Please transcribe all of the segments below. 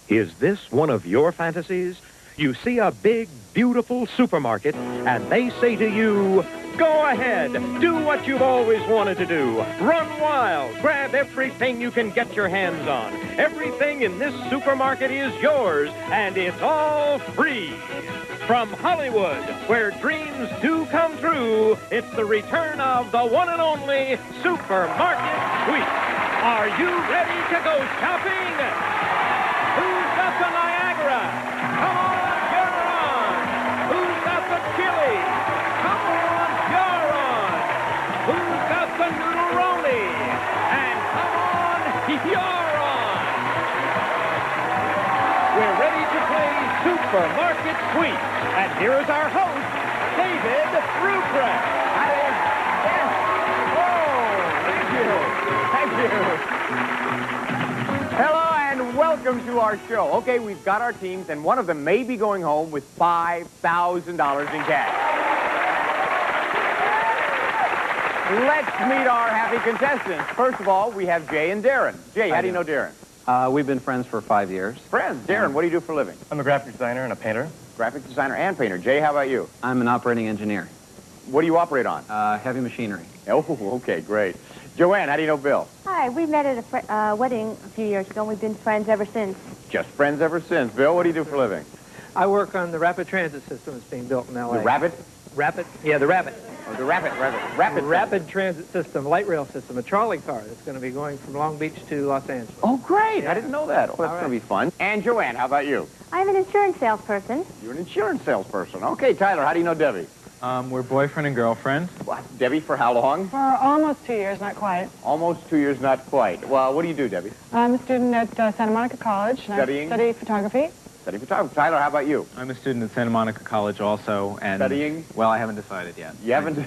Is this one of your fantasies? You see a big, beautiful supermarket, and they say to you, go ahead, do what you've always wanted to do. Run wild, grab everything you can get your hands on. Everything in this supermarket is yours, and it's all free. From Hollywood, where dreams do come true, it's the return of the one and only Supermarket Sweep. Are you ready to go shopping? Who's got the Niagara? Come on, you're on. Who's got the chili? Come on, you're on. Who's got the noodle-roni? And come on, you're on. We're ready to play Supermarket Sweep. And here is our host, David Ruprecht. Yes. Oh, thank you. Hello and welcome to our show. Okay, we've got our teams, and one of them may be going home with $5,000 in cash. Let's meet our happy contestants. First of all, we have Jay and Darrin. Jay, how do you know Darrin? We've been friends for 5 years. Friends. Darrin, what do you do for a living? I'm a graphic designer and a painter. Graphic designer and painter. Jay, how about you? I'm an operating engineer. What do you operate on? Heavy machinery. Oh, okay, great. Joanne, how do you know Bill? Hi, we met at a wedding a few years ago, and we've been friends ever since. Just friends ever since. Bill, what do you do for a living? I work on the rapid transit system that's being built in L.A. The Rabbit? Rapid? Yeah, the Rapid. Oh, the Rapid. Rapid transit system, light rail system, a trolley car that's going to be going from Long Beach to Los Angeles. Oh, great. Yeah. I didn't know that. Oh, that's going to be fun. And Joanne, how about you? I'm an insurance salesperson. You're an insurance salesperson. Okay, Tyler, how do you know Debbie? We're boyfriend and girlfriend. What? Debbie, for how long? For almost 2 years, not quite. Almost 2 years, not quite. Well, what do you do, Debbie? I'm a student at Santa Monica College. And Studying? I study photography. Studying photography. Tyler, how about you? I'm a student at Santa Monica College also, and Studying? Well, I haven't decided yet. You haven't?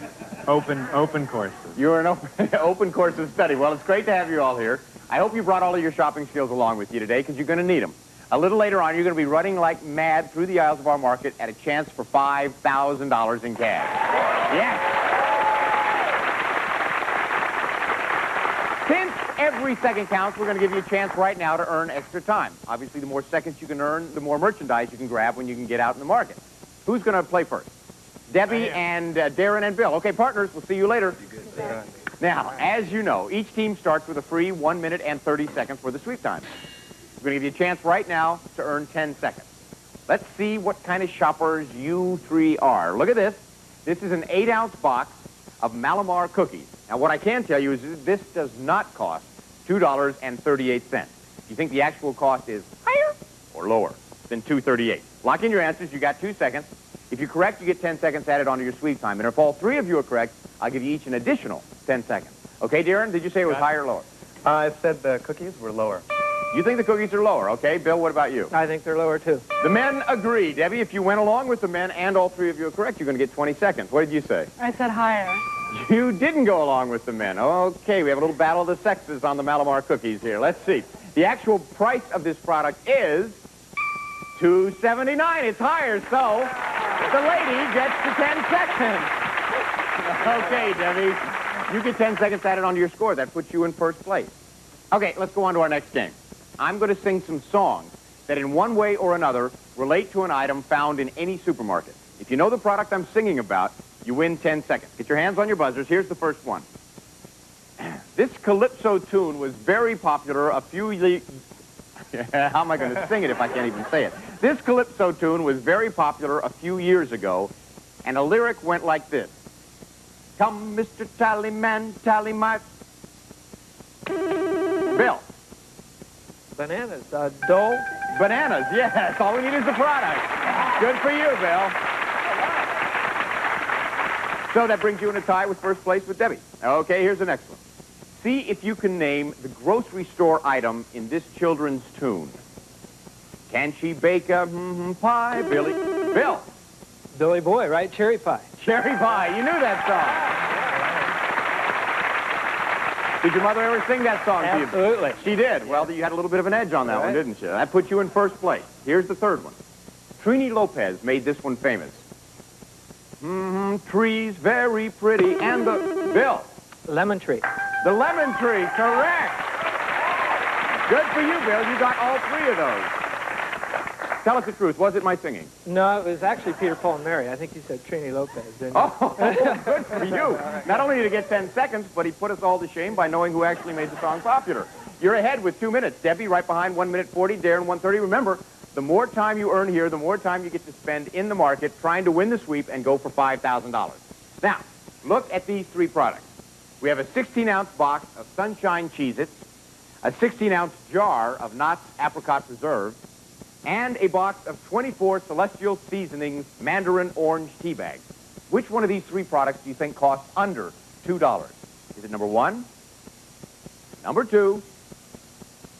Open courses. You're an open course of study. Well, it's great to have you all here. I hope you brought all of your shopping skills along with you today, because you're going to need them. A little later on, you're going to be running like mad through the aisles of our market at a chance for $5,000 in cash. Yes. Since every second counts, we're going to give you a chance right now to earn extra time. Obviously, the more seconds you can earn, the more merchandise you can grab when you can get out in the market. Who's going to play first? Debbie and Darrin and Bill. Okay, partners, we'll see you later. Now, as you know, each team starts with a free 1 minute and 30 seconds for the sweep time. We're going to give you a chance right now to earn 10 seconds. Let's see what kind of shoppers you three are. Look at this. This is an 8-ounce box of Malamar cookies. Now, what I can tell you is this does not cost $2.38. You think the actual cost is higher or lower than $2.38? Lock in your answers. You got 2 seconds. If you're correct, you get 10 seconds added onto your sweep time. And if all three of you are correct, I'll give you each an additional 10 seconds. Okay, Darrin, did you say it was higher or lower? I said the cookies were lower. You think the cookies are lower, okay? Bill, what about you? I think they're lower, too. The men agree. Debbie, if you went along with the men and all three of you are correct, you're going to get 20 seconds. What did you say? I said higher. You didn't go along with the men. Okay, we have a little battle of the sexes on the Malamar cookies here. Let's see. The actual price of this product is $2.79. It's higher, so the lady gets the 10 seconds. Okay, Debbie, you get 10 seconds added onto your score. That puts you in first place. Okay, let's go on to our next game. I'm going to sing some songs that in one way or another relate to an item found in any supermarket. If you know the product I'm singing about, you win 10 seconds. Get your hands on your buzzers. Here's the first one. This Calypso tune was very popular a few years... How am I going to sing it if I can't even say it? This Calypso tune was very popular a few years ago, and a lyric went like this. Come, Mr. Tallyman, tally my... Bill. Bananas. Dole. Bananas, yes. All we need is the product. Good for you, Bill. So that brings you in a tie with first place with Debbie. Okay, here's the next one. See if you can name the grocery store item in this children's tune. Can she bake a pie? Billy. Bill. Billy Boy, right? Cherry pie. Cherry pie. You knew that song. Did your mother ever sing that song to you? Absolutely. She did. Well, you had a little bit of an edge on that one, didn't you? That put you in first place. Here's the third one. Trini Lopez made this one famous. Trees very pretty and the... Bill. Lemon tree. The lemon tree, correct. Good for you, Bill. You got all three of those. tell us the truth. Was it my singing? No, it was actually Peter, Paul, and Mary. I think you said Trini Lopez, didn't you? Oh, good for you. Not only did he get 10 seconds, but he put us all to shame by knowing who actually made the song popular. You're ahead with 2 minutes. Debbie right behind 1 minute 40, Darrin 1:30. Remember, the more time you earn here, the more time you get to spend in the market trying to win the sweep and go for $5,000. Now, look at these three products. We have a 16-ounce box of Sunshine Cheez-Its, a 16-ounce jar of Knott's Apricot Preserve, and a box of 24 Celestial Seasonings Mandarin Orange Tea Bags. Which one of these three products do you think costs under $2? Is it number 1, number 2,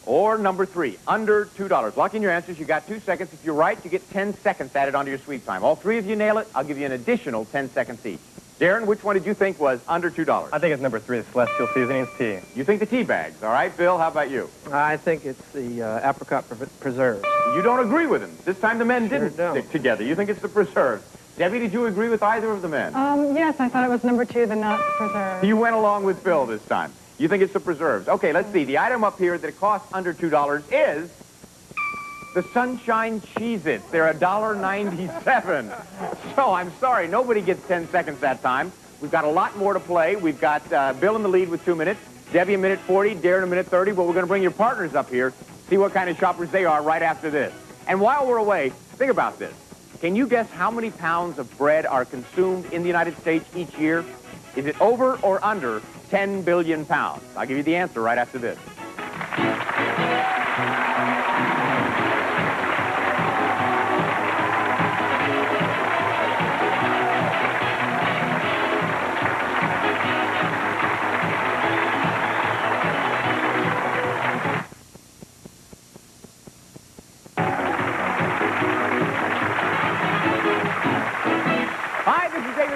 or number 3? Under $2. Lock in your answers. You got 2 seconds. If you're right, you get 10 seconds added onto your sweep time. All three of you nail it, I'll give you an additional 10 seconds each. Darrin, which one did you think was under $2? I think it's number 3, the Celestial Seasonings tea. You think the tea bags, all right? Bill, how about you? I think it's the apricot preserves. You don't agree with him. This time the men didn't don't. stick together. You think it's the preserves. Debbie, did you agree with either of the men? Yes, I thought it was number 2, the Knott's Preserve. You went along with Bill this time. You think it's the preserves. Okay, let's see. The item up here that costs under $2 is the Sunshine Cheez-Its. They're $1.97. So I'm sorry, nobody gets 10 seconds that time. We've got a lot more to play. We've got Bill in the lead with 2 minutes, Debbie a minute 40, Darrin a minute 30, but we're going to bring your partners up here, see what kind of shoppers they are right after this. And while we're away, think about this. Can you guess how many pounds of bread are consumed in the United States each year? Is it over or under 10 billion pounds? I'll give you the answer right after this.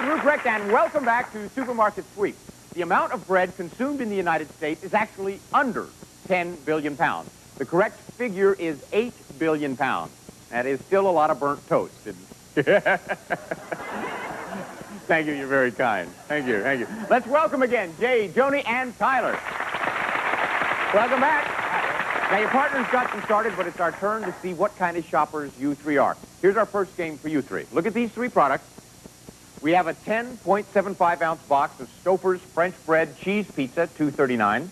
Ruprecht, and welcome back to Supermarket Sweep. The amount of bread consumed in the United States is actually under 10 billion pounds. The correct figure is 8 billion pounds. That is still a lot of burnt toast. Thank you, you're very kind. Thank you, thank you. Let's welcome again Jay, Joni, and Tyler. Welcome back. Now, your partners got them started, but it's our turn to see what kind of shoppers you three are. Here's our first game for you three. Look at these three products. We have a 10.75-ounce box of Stouffer's French bread cheese pizza, $2.39.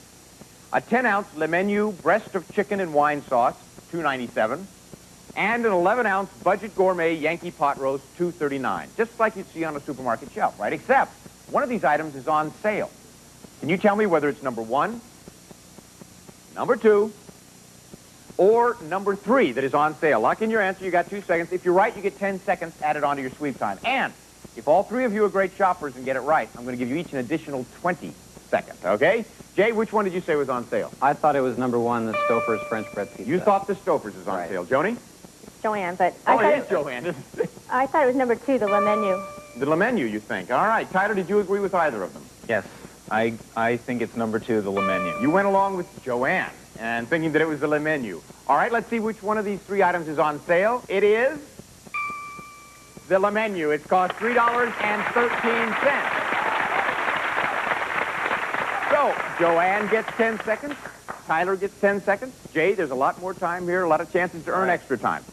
A 10-ounce Le Menu breast of chicken and wine sauce, $2.97. And an 11-ounce budget gourmet Yankee pot roast, $2.39. Just like you'd see on a supermarket shelf, right? Except one of these items is on sale. Can you tell me whether it's number 1, number 2, or number 3 that is on sale? Lock in your answer. You got 2 seconds. If you're right, you get 10 seconds added onto your sweep time. And if all three of you are great shoppers and get it right, I'm going to give you each an additional 20 seconds, okay? Jay, which one did you say was on sale? I thought it was number 1, the Stouffer's French bread pizza. You thought the Stouffer's was on sale. Joni? Joanne, but Oh, it is Joanne. I thought it was number 2, the Le Menu. The Le Menu, you think. All right. Tyler, did you agree with either of them? Yes, I think it's number 2, the Le Menu. You went along with Joanne and thinking that it was the Le Menu. All right, let's see which one of these three items is on sale. It is the Le Menu. It's cost $3.13. So, Joanne gets 10 seconds. Tyler gets 10 seconds. Jay, there's a lot more time here, a lot of chances to earn extra time.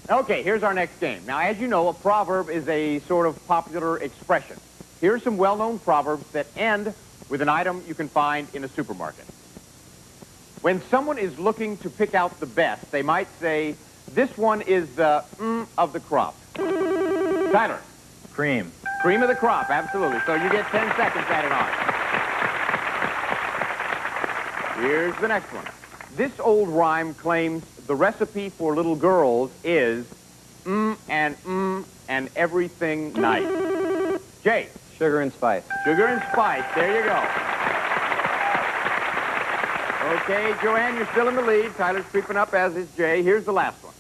Okay, here's our next game. Now, as you know, a proverb is a sort of popular expression. Here are some well-known proverbs that end with an item you can find in a supermarket. When someone is looking to pick out the best, they might say, this one is the of the crop. Tyler. Cream. Cream of the crop, absolutely. So you get 10 seconds added on. Here's the next one. This old rhyme claims the recipe for little girls is and everything nice. Jay. Sugar and spice. Sugar and spice. There you go. Okay, Joanne, you're still in the lead. Tyler's creeping up, as is Jay. Here's the last one.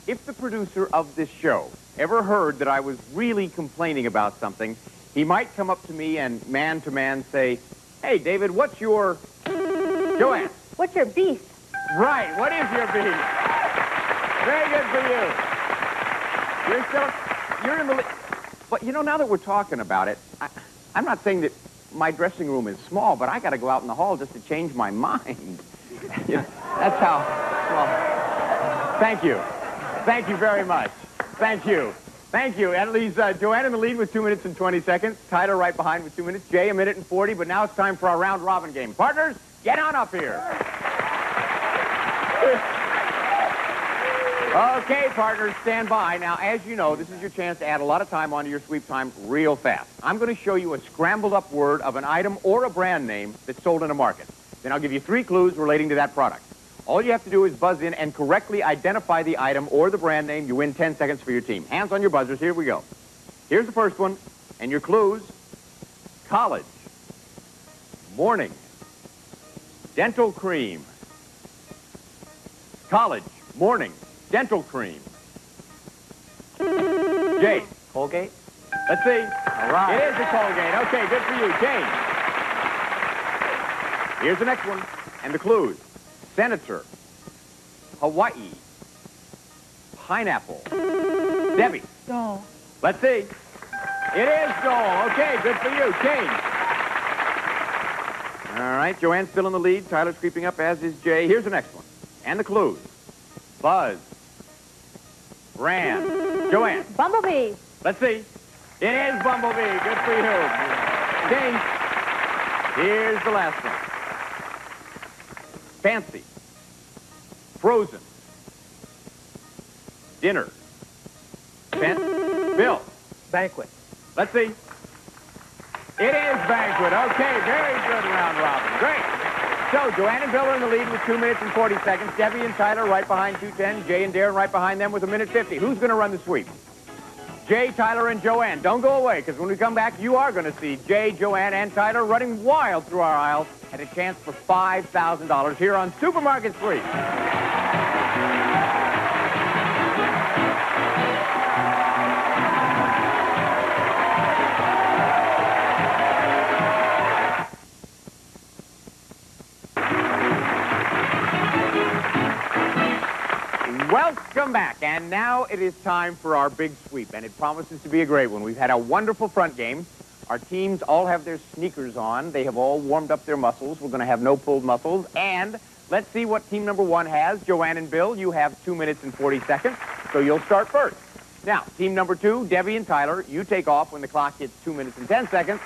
If the producer of this show ever heard that I was really complaining about something, he might come up to me and man-to-man say, hey, David, what's your... Joanne. What's your beef? Right, what is your beef? Very good for you. You're in the lead. But, you know, now that we're talking about it, I'm not saying that my dressing room is small, but I got to go out in the hall just to change my mind. You know, that's how, well, thank you. Thank you very much. Thank you. Thank you. That leaves Joanne in the lead with 2 minutes and 20 seconds. Tyler right behind with 2 minutes. Jay, 1 minute and 40. But now it's time for our round-robin game. Partners, get on up here. Okay, partners, stand by. Now, as you know, this is your chance to add a lot of time onto your sweep time real fast. I'm going to show you a scrambled-up word of an item or a brand name that's sold in a market. Then I'll give you 3 clues relating to that product. All you have to do is buzz in and correctly identify the item or the brand name. You win 10 seconds for your team. Hands on your buzzers. Here we go. Here's the first one. And your clues: college, morning, dental cream. College, morning, dental cream. Jay. Colgate? Let's see. All right. It is a Colgate. Okay, good for you. Jane. Here's the next one. And the clues: senator, Hawaii, pineapple. Debbie. Doll. Let's see. It is Joel. Okay, good for you. Jane. All right, Joanne's still in the lead. Tyler's creeping up, as is Jay. Here's the next one. And the clues: buzz, brand. Joanne. Bumblebee. Let's see. It is Bumblebee. Good for you. Jane. Here's the last one. Fancy, frozen, dinner, Bill. Banquet. Let's see. It is banquet. Okay, very good round robin. Great. So Joanne and Bill are in the lead with 2 minutes and 40 seconds. Debbie and Tyler right behind 2:10. Jay and Darrin right behind them with 1:50. Who's going to run the sweep? Jay, Tyler, and Joanne. Don't go away, because when we come back, you are going to see Jay, Joanne, and Tyler running wild through our aisles and a chance for $5,000 here on Supermarket Sweep. Welcome back, and now it is time for our big sweep, and it promises to be a great one. We've had a wonderful front game. Our teams all have their sneakers on. They have all warmed up their muscles. We're going to have no pulled muscles, and let's see what team number 1 has. Joanne and Bill, you have 2 minutes and 40 seconds, so you'll start first. Now, team number 2, Debbie and Tyler, you take off when the clock hits 2 minutes and 10 seconds,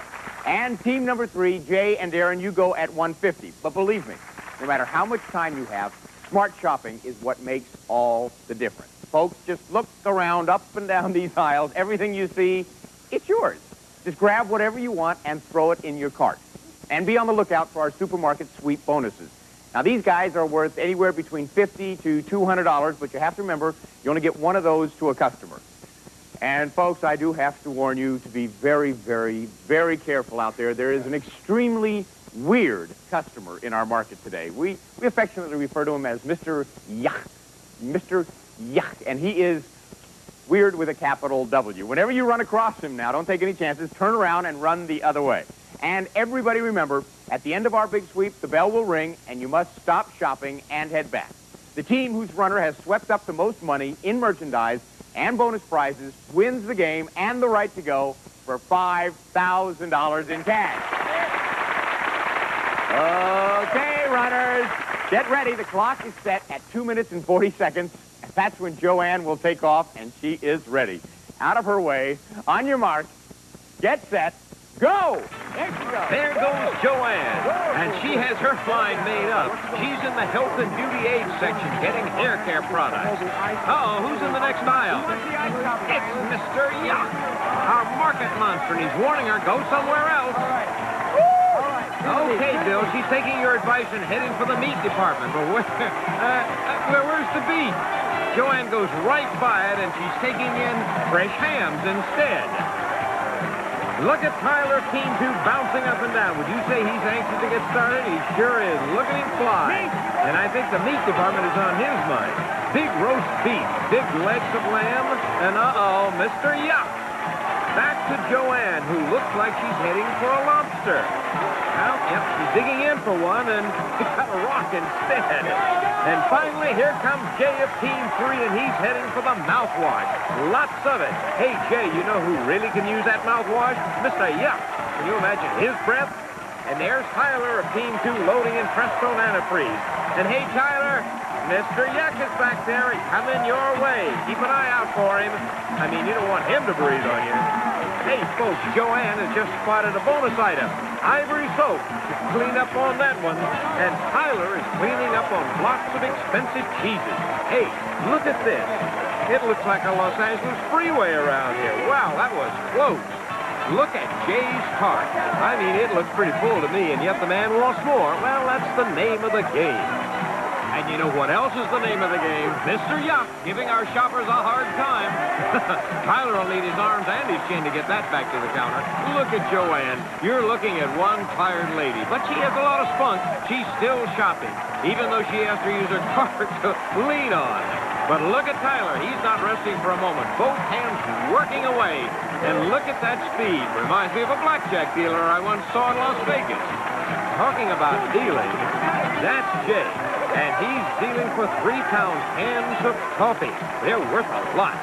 and team number 3, Jay and Darrin, you go at 1:50. But believe me, no matter how much time you have, smart shopping is what makes all the difference. Folks, just look around, up and down these aisles. Everything you see, it's yours. Just grab whatever you want and throw it in your cart. And be on the lookout for our supermarket sweep bonuses. Now, these guys are worth anywhere between $50 to $200, but you have to remember, you only get one of those to a customer. And, folks, I do have to warn you to be very, very, very careful out there. There is an extremely weird customer in our market today. We affectionately refer to him as Mr. Yuck. Mr. Yuck. And he is weird with a capital W. Whenever you run across him now, don't take any chances. Turn around and run the other way. And everybody remember, at the end of our big sweep, the bell will ring, and you must stop shopping and head back. The team whose runner has swept up the most money in merchandise and bonus prizes wins the game and the right to go for $5,000 in cash. Okay, runners, get ready. The clock is set at 2 minutes and 40 seconds. And that's when Joanne will take off, and she is ready. Out of her way, on your mark, get set, go! There she goes. There goes Joanne, and she has her find made up. She's in the health and beauty aid section getting hair care products. Uh-oh, who's in the next aisle? It's Mr. Yuck, our market monster, and he's warning her, go somewhere else. Okay, Bill, she's taking your advice and heading for the meat department. But where's the beef? Joanne goes right by it, and she's taking in fresh hams instead. Look at Tyler, Team 2, bouncing up and down. Would you say he's anxious to get started? He sure is. Look at him fly. And I think the meat department is on his mind. Big roast beef, big legs of lamb, and uh-oh, Mr. Yuck. Back to Joanne, who looks like she's heading for a lobster. Well, yep, she's digging in for one, and got a rock instead. And finally, here comes Jay of Team 3, and he's heading for the mouthwash. Lots of it. Hey, Jay, you know who really can use that mouthwash? Mr. Yuck. Can you imagine his breath? And there's Tyler of Team 2 loading in Presto antifreeze. And hey, Tyler, Mr. Yuck is back there and coming your way. Keep an eye out for him. I mean, you don't want him to breathe on you. Hey, folks, Joanne has just spotted a bonus item. Ivory soap. Clean up on that one. And Tyler is cleaning up on blocks of expensive cheeses. Hey, look at this. It looks like a Los Angeles freeway around here. Wow, that was close. Look at Jay's cart. I mean, it looks pretty full to me, and yet the man wants more. Well, that's the name of the game. And you know what else is the name of the game? Mr. Yuck, giving our shoppers a hard time. Tyler will need his arms and his chin to get that back to the counter. Look at Joanne. You're looking at one tired lady, but she has a lot of spunk. She's still shopping, even though she has to use her cart to lean on. But look at Tyler. He's not resting for a moment. Both hands working away. And look at that speed. Reminds me of a blackjack dealer I once saw in Las Vegas. Talking about dealing, that's Jay. And he's dealing for 3 pound cans of coffee. They're worth a lot.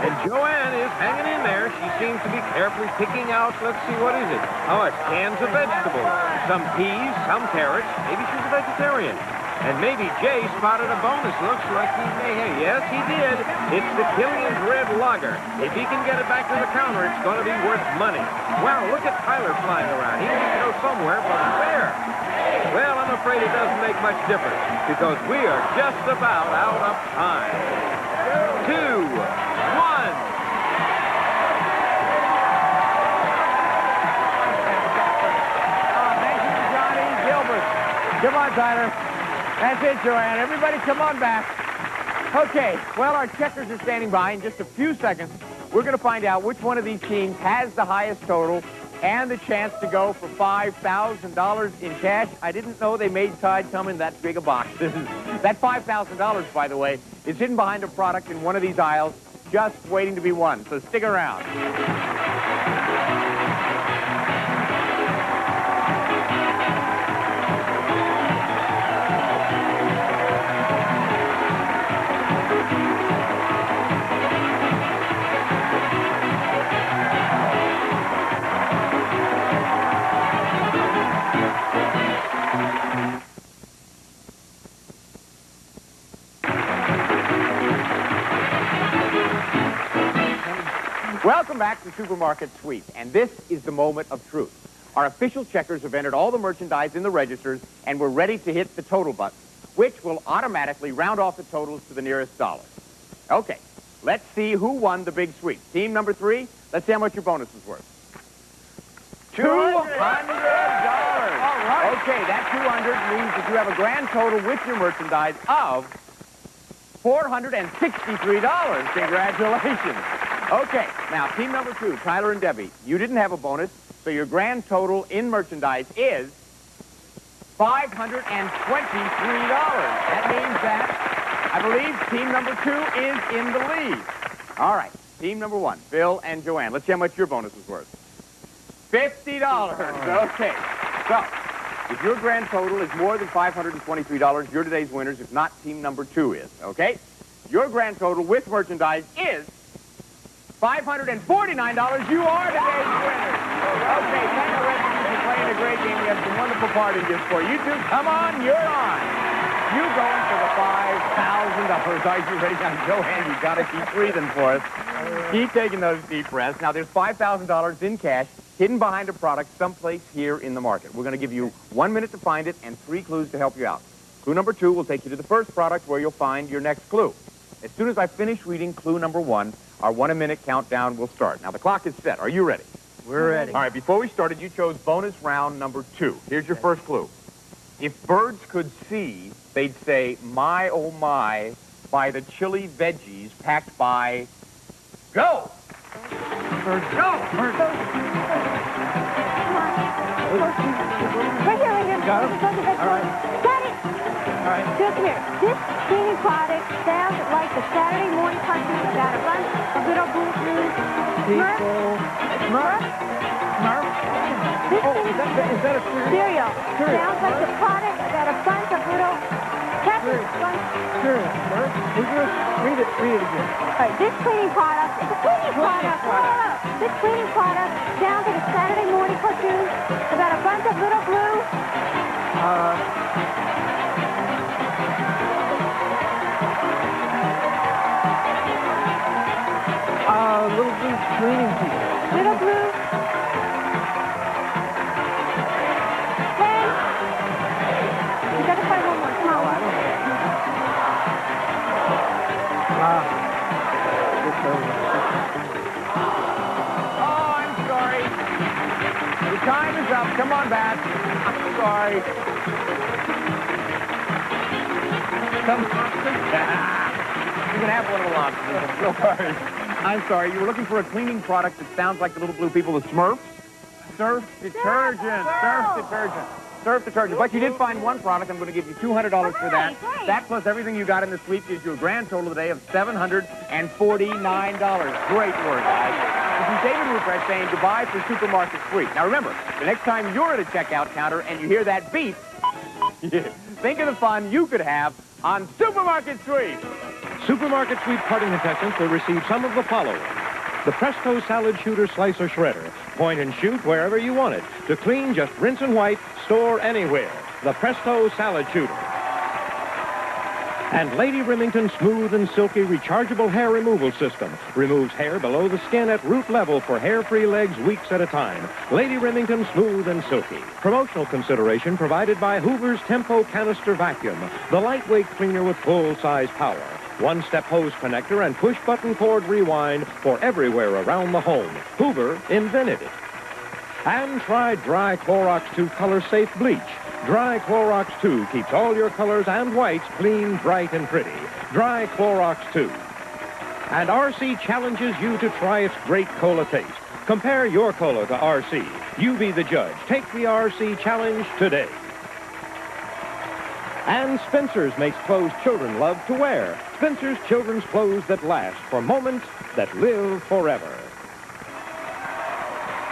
And Joanne is hanging in there. She seems to be carefully picking out, let's see, what is it? Oh, it's cans of vegetables. Some peas, some carrots. Maybe she's a vegetarian. And maybe Jay spotted a bonus. Looks like he may have. Yes, he did. It's the Killian's Red Lager. If he can get it back to the counter, it's going to be worth money. Wow, look at Tyler flying around. He needs to go somewhere, but where? Well, I'm afraid it doesn't make much difference, because we are just about out of time. 2, 1. Thank you, Johnny Gilbert. Come on, Tyler. That's it, Joanne. Everybody come on back. Okay, well, our checkers are standing by. In just a few seconds, we're going to find out which one of these teams has the highest total and the chance to go for $5,000 in cash. I didn't know they made Tide come in that big a box. That $5,000, by the way, is hidden behind a product in one of these aisles, just waiting to be won. So stick around. Welcome back to Supermarket Sweep, and this is the moment of truth. Our official checkers have entered all the merchandise in the registers, and we're ready to hit the total button, which will automatically round off the totals to the nearest dollar. Okay, let's see who won the big sweep. Team number 3, let's see how much your bonus is worth. $200. All right. Okay, that 200 means that you have a grand total with your merchandise of $463. Congratulations. Okay, now, team number 2, Tyler and Debbie, you didn't have a bonus, so your grand total in merchandise is $523. That means that I believe team number 2 is in the lead. All right, team number 1, Bill and Joanne, let's see how much your bonus is worth. $50. Okay, so if your grand total is more than $523, you're today's winners. If not, team number 2 is, okay? Your grand total with merchandise is $549. You are today's winners. Okay, thank you for playing a great game. We have some wonderful party gifts for you. You two, come on, you're on. You going for the $5,000. Are you ready? Now, Joanne, you got to keep breathing for us. Keep taking those deep breaths. Now, there's $5,000 in cash hidden behind a product someplace here in the market. We're going to give you 1 minute to find it and 3 clues to help you out. Clue number 2 will take you to the first product where you'll find your next clue. As soon as I finish reading clue number 1, our 1 minute countdown will start. Now, the clock is set. Are you ready? We're ready. All right, before we started, you chose bonus round number 2. Here's your first clue. If birds could see, they'd say, my, oh, my, by the chili veggies packed by... Go! Birds, go! Birds. Right here. Got him? All right. Got it. All right. Just here. This cleaning product sounds like the Saturday morning cartoon about a bunch of little blue Smurf. This Is that a cereal sounds like the product about a bunch of little peppers. cereal? Read it again. All right, this cleaning product is a cleaning product. This cleaning product sounds like a Saturday morning cartoon about a bunch of little blue. little blue cleaning people. Little blue. Ken, you got to find one more. Come on. Oh, I don't know. Oh, I'm sorry. The time is up. Come on back. I'm sorry. Some lobsters? You can have one of the lobsters. Don't worry. I'm sorry. You were looking for a cleaning product that sounds like the little blue people, the Smurfs? Surf detergent. Surf detergent. Surf detergent. But you did find one product. I'm going to give you $200 for that. Great. That plus everything you got in the sweep gives you a grand total today of $749. Great work, guys. This is David Ruprecht saying goodbye for Supermarket Sweep. Now remember, the next time you're at a checkout counter and you hear that beep, think of the fun you could have on Supermarket Sweep. Supermarket Sweep parting contestants will receive some of the following. The Presto Salad Shooter Slicer Shredder. Point and shoot wherever you want it. To clean, just rinse and wipe. Store anywhere. The Presto Salad Shooter. And Lady Remington Smooth and Silky Rechargeable Hair Removal System. Removes hair below the skin at root level for hair-free legs weeks at a time. Lady Remington Smooth and Silky. Promotional consideration provided by Hoover's Tempo Canister Vacuum. The lightweight cleaner with full-size power. One-step hose connector and push-button cord rewind for everywhere around the home. Hoover invented it. And try Dry Clorox 2 Color Safe Bleach. Dry Clorox 2 keeps all your colors and whites clean, bright, and pretty. Dry Clorox 2. And RC challenges you to try its great cola taste. Compare your cola to RC. You be the judge. Take the RC challenge today. And Spencer's makes clothes children love to wear. Spencer's children's clothes that last for moments that live forever.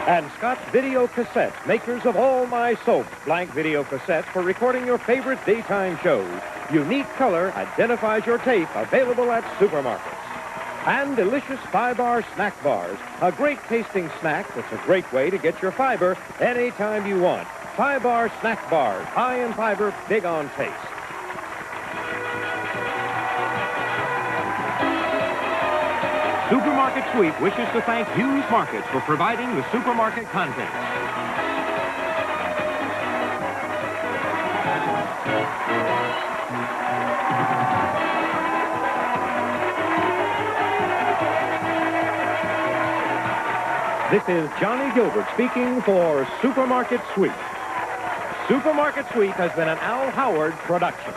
And Scott's Video Cassettes, makers of All My Soap, blank video cassettes for recording your favorite daytime shows. Unique color identifies your tape, available at supermarkets. And delicious 5-bar snack bars, a great tasting snack that's a great way to get your fiber anytime you want. 5-bar snack bars, high in fiber, big on taste. Supermarket Sweep wishes to thank Hughes Markets for providing the supermarket content. This is Johnny Gilbert speaking for Supermarket Sweep. Supermarket Sweep has been an Al Howard production.